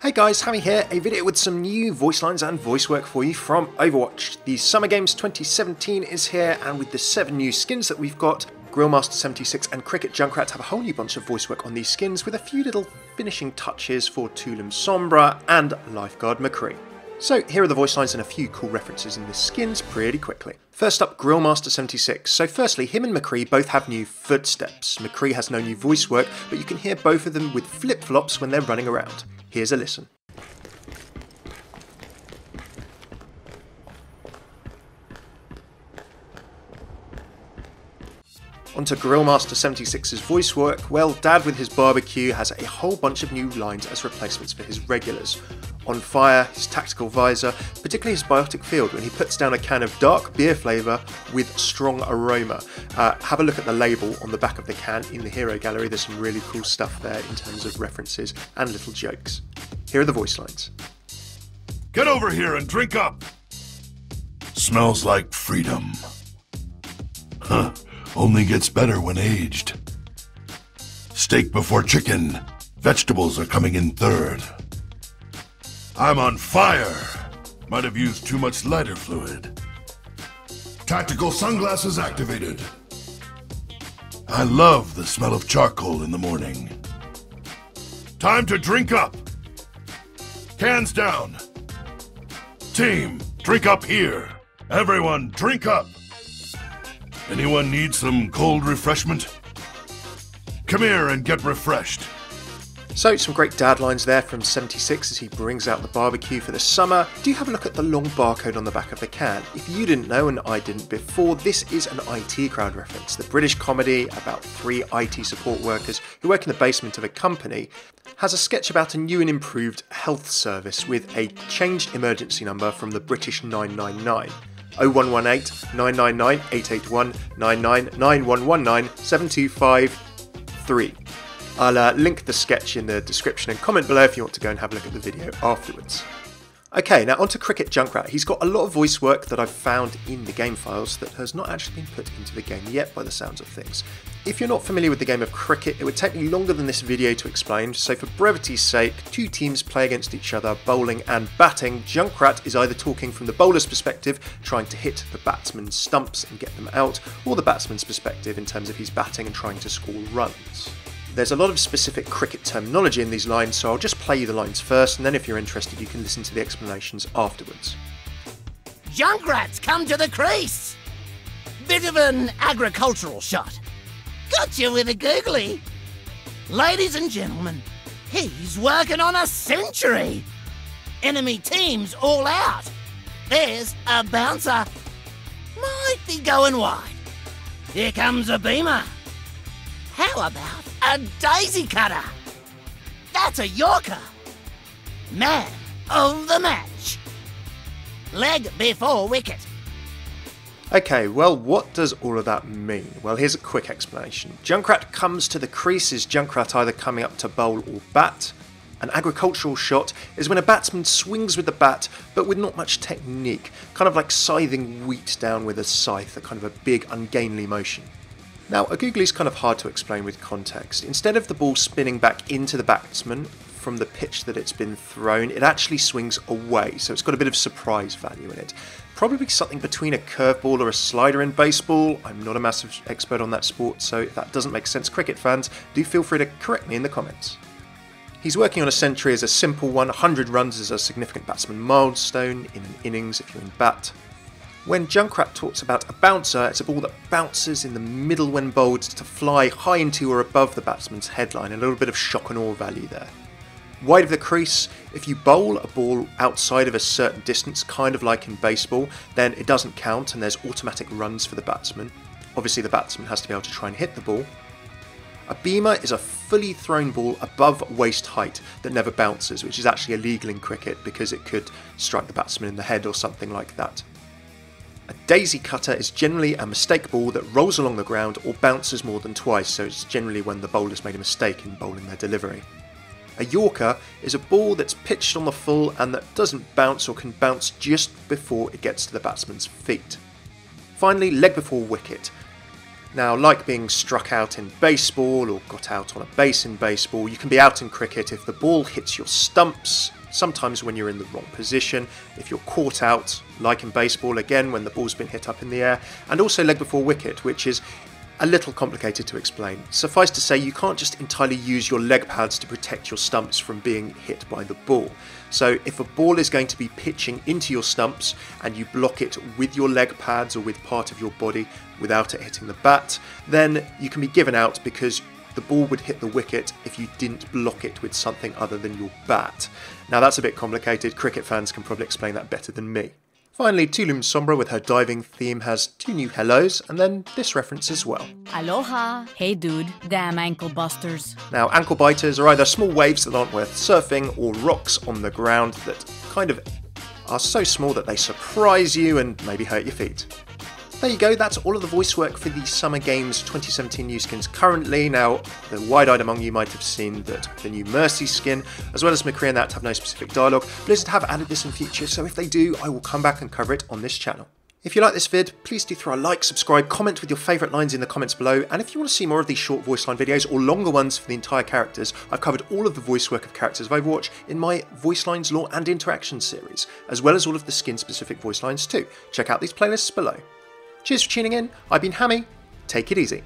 Hey guys, Hammy here, a video with some new voice lines and voice work for you from Overwatch. The Summer Games 2017 is here, and with the 7 new skins that we've got, Grillmaster 76 and Cricket Junkrat have a whole new bunch of voice work on these skins, with a few little finishing touches for Tulum Sombra and Lifeguard McCree. So here are the voice lines and a few cool references in the skins pretty quickly. First up, Grillmaster 76. So firstly, him and McCree both have new footsteps. McCree has no new voice work, but you can hear both of them with flip-flops when they're running around. Here's a listen. Onto Grillmaster 76's voice work. Well, Dad with his barbecue has a whole bunch of new lines as replacements for his regulars. On Fire, his tactical visor, particularly his biotic field when he puts down a can of dark beer flavour with strong aroma. Have a look at the label on the back of the can in the hero gallery. There's some really cool stuff there in terms of references and little jokes. Here are the voice lines. Get over here and drink up! Smells like freedom. Huh. Only gets better when aged. Steak before chicken. Vegetables are coming in third. I'm on fire. Might have used too much lighter fluid. Tactical sunglasses activated. I love the smell of charcoal in the morning. Time to drink up. Cans down. Team, drink up here. Everyone, drink up. Anyone need some cold refreshment? Come here and get refreshed. So, some great dad lines there from 76 as he brings out the barbecue for the summer. Do have a look at the long barcode on the back of the can. If you didn't know, and I didn't before, this is an IT Crowd reference. The British comedy about 3 IT support workers who work in the basement of a company has a sketch about a new and improved health service with a changed emergency number from the British 999. 0118 999 881 99 9119 7253. I'll link the sketch in the description and comment below if you want to go and have a look at the video afterwards. Okay, now onto Cricket Junkrat. He's got a lot of voice work that I've found in the game files that has not actually been put into the game yet by the sounds of things. If you're not familiar with the game of cricket, it would take me longer than this video to explain, so for brevity's sake, 2 teams play against each other, bowling and batting. Junkrat is either talking from the bowler's perspective, trying to hit the batsman's stumps and get them out, or the batsman's perspective in terms of he's batting and trying to score runs. There's a lot of specific cricket terminology in these lines, so I'll just play you the lines first, and then if you're interested you can listen to the explanations afterwards. Junkrat's come to the crease! Bit of an agricultural shot. Got you with a googly. Ladies and gentlemen, he's working on a century. Enemy team's all out. There's a bouncer. Might be going wide. Here comes a beamer. How about a daisy cutter? That's a Yorker. Man of the match. Leg before wicket. Okay, well, what does all of that mean? Well, here's a quick explanation. Junkrat comes to the crease is Junkrat either coming up to bowl or bat. An agricultural shot is when a batsman swings with the bat, but with not much technique, kind of like scything wheat down with a scythe, a kind of a big, ungainly motion. Now, a googly is kind of hard to explain with context. Instead of the ball spinning back into the batsman from the pitch that it's been thrown, it actually swings away, so it's got a bit of surprise value in it. Probably something between a curveball or a slider in baseball. I'm not a massive expert on that sport, so if that doesn't make sense, cricket fans, do feel free to correct me in the comments. He's working on a century as a simple one. 100 runs is a significant batsman milestone in an innings if you're in bat. When Junkrat talks about a bouncer, it's a ball that bounces in the middle when bowled to fly high into or above the batsman's headline. A little bit of shock and awe value there. Wide of the crease, if you bowl a ball outside of a certain distance, kind of like in baseball, then it doesn't count and there's automatic runs for the batsman. Obviously the batsman has to be able to try and hit the ball. A beamer is a fully thrown ball above waist height that never bounces, which is actually illegal in cricket because it could strike the batsman in the head or something like that. A daisy cutter is generally a mistake ball that rolls along the ground or bounces more than twice, so it's generally when the bowler's made a mistake in bowling their delivery. A Yorker is a ball that's pitched on the full and that doesn't bounce or can bounce just before it gets to the batsman's feet. Finally, leg before wicket. Now, like being struck out in baseball or got out on a base in baseball, you can be out in cricket if the ball hits your stumps, sometimes when you're in the wrong position, if you're caught out, like in baseball again when the ball's been hit up in the air, and also leg before wicket, which is a little complicated to explain. Suffice to say, you can't just entirely use your leg pads to protect your stumps from being hit by the ball. So if a ball is going to be pitching into your stumps and you block it with your leg pads or with part of your body without it hitting the bat, then you can be given out because the ball would hit the wicket if you didn't block it with something other than your bat. Now that's a bit complicated, cricket fans can probably explain that better than me. Finally, Tulum Sombra with her diving theme has 2 new hellos, and then this reference as well. Aloha. Hey dude, damn ankle busters. Now, ankle biters are either small waves that aren't worth surfing, or rocks on the ground that kind of are so small that they surprise you and maybe hurt your feet. There you go, that's all of the voice work for the Summer Games 2017 new skins currently. Now, the wide-eyed among you might have seen that the new Mercy skin, as well as McCree and that, have no specific dialogue. Blizzard have added this in future, so if they do, I will come back and cover it on this channel. If you like this vid, please do throw a like, subscribe, comment with your favourite lines in the comments below, and if you want to see more of these short voice line videos or longer ones for the entire characters, I've covered all of the voice work of characters of Overwatch in my Voice Lines Lore and Interaction series, as well as all of the skin-specific voice lines too. Check out these playlists below. Cheers for tuning in, I've been Hammy, take it easy.